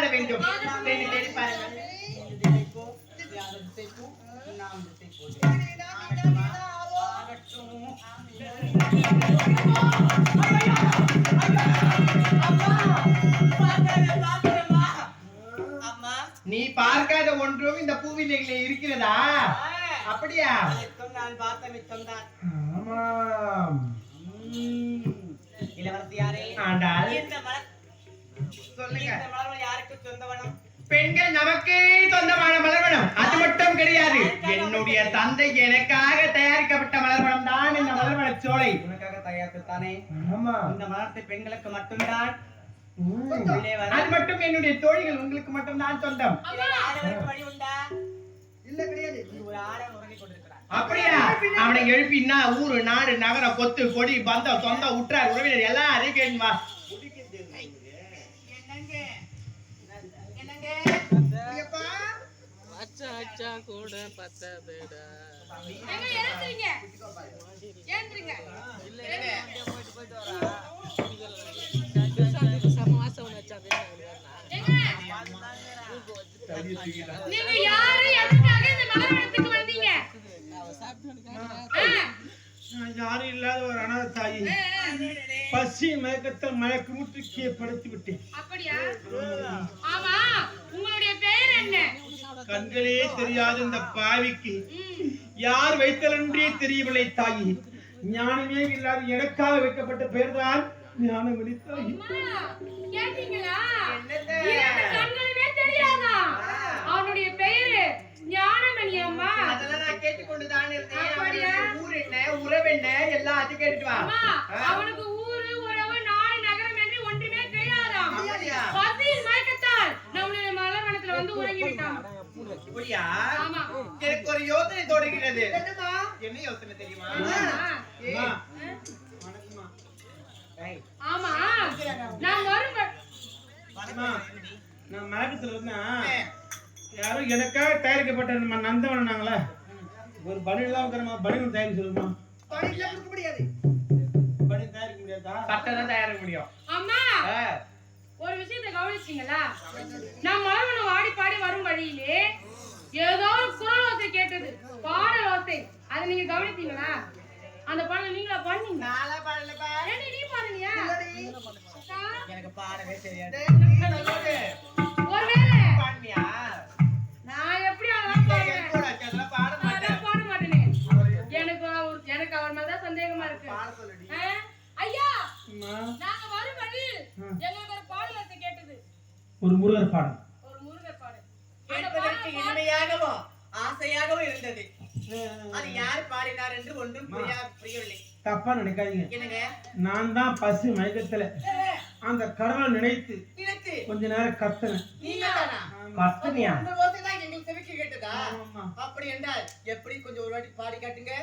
பாட வேண்டும். தேடி பாருங்கள். நீ பார்க்காத ஒன்றும் இந்த பூவிலே இருக்கிறதா? அப்படியா? நான் பார்த்த மிச்சம் தான். ஆமாம். இளவரசியாரே, இந்த மலர் சொல்லுங்க, இந்த மலர் யாருக்கு சொந்தவனம்? பெண்கள் நமக்கு சொந்தமான மலர்வனம். அது மட்டும் கிடையாது, என்னுடைய தந்தை எனக்காக தயாரிக்கப்பட்ட மலர்வனம் தான் இந்த மலர்வன சோலை. உனக்காக தயாரித்தானே? ஆமா. இந்த மலர்த்தை பெண்களுக்கு மட்டும்தான். அது மட்டும் என்னுடைய தோழிகள் உங்களுக்கு மட்டும் தான் சொந்தம். வழி உண்டா? இல்ல, கிடையாது. ஒரு ஆடம் உறங்கி கொண்டிருக்கிறார். அப்படியா? அவனை எழுப்பினா ஊரு நாடு நகரம் கொத்து கொடி பந்தம் சொந்தம் உற்றார் உறவினர் எல்லாம் அதே கேட்குமா? அச்சா கூட பத்ததடா. எங்க ஏந்திரீங்க? ஏந்திரீங்க. இல்ல போயிட்டு வரா. சமாசம் வச்சாதே. நீங்க யாரு எதுக்காக இந்த மலர்வனத்துக்கு வந்தீங்க? யாரும் இல்லாத ஒரு அனாதை தாயி பசி மயக்கத்தில் மயக்கமுற்று படுத்து விட்டேன். அப்படியா? ஆமா, உங்களுடைய பெயர் என்ன? கண்களே தெரியாத இந்த பாவிக்கு யார் வைத்தலன்றே தெரியவில்லை தாயி. ஞானமே இல்லாத எனக்காக வைக்கப்பட்ட பெயர் தான் ஞானமணி தாயி. கேட்டீங்களா? கண்களுமே தெரியாதா? அவனுடைய பெயரு ஞானமணி. அம்மா, அதெல்லாம் நான் கேட்டுக்கொண்டுதான் இருந்தேன். ஊர் என்ன, உறவு என்ன, எல்லாம் அது கேட்டுட்டு வா. அவனுக்கு ஊரு உறவு நாடு நகரம் என்று ஒன்றுமே தெரியாதாம். பசியின் மயக்கத்தால் நம்முடைய மலர்வனத்துல வந்து உறங்கி விட்டான். அப்படியா? எனக்கு ஒரு யோசனை தோன்றுகிறது. என்ன யோசனை தெரியுமா? ஆமா, நான் வரும். நான் மயக்கத்துல இருந்தேன். யாரும் எனக்காக தயாரிக்கப்பட்ட நம்ம நந்தவனாங்களா ஒரு பனியன் தான் இருக்கிறமா? பனியன் தயாரிக்க சொல்லுமா? பனியன் கொடுக்க முடியாது. பனியன் தயாரிக்க முடியாதா? சட்டை தான் தயாரிக்க முடியும். அம்மா, ஒரு விஷயத்தை கவனிச்சீங்களா? நான் மலர்வனம் ஆடி பாடி வரும் வழியிலே ஏதோ ஒரு குரல் ஓசை கேட்டது, பாடல் ஓசை. அதை நீங்க கவனித்தீங்களா? அந்த பாடல் நீங்களா பாடுனீங்க? நாளா பாடலப்பா. ஏன் நீ பாடுனியா? எனக்கு பாடவே தெரியாது. ஒருவேளை பாடுனியா? நான் எப்படி அதெல்லாம் பாடுவேன்? அதெல்லாம் பாட மாட்டேன். பாட மாட்டேனே. எனக்கு அவர் மேல தான் சந்தேகமா இருக்கு. ஐயா, நாங்க வரும் வழியில் எங்களுக்கு ஒரு பாடல் ஓசை கேட்டது. ஒரு முருகர் பாடல். ஒரு முருகர் பாடல். கேட்பதற்கு இனிமையாகவும் ஆசையாகவும் இருந்தது. அது யார் பாடினார் என்று ஒன்றும் புரியவில்லை. தப்பா நினைக்காதீங்க. என்னங்க, நான் தான் பசி மயக்கத்துல அந்த கடவுளை நினைத்து கொஞ்ச நேரம் கத்துனேன். நீங்க தானா? கத்துனியா? அந்த ஓசை தான் எங்களுக்கு செவிக்கு கேட்டதா? அப்படி என்றால் எப்படி கொஞ்சம் ஒரு வாட்டி பாடி காட்டுங்க.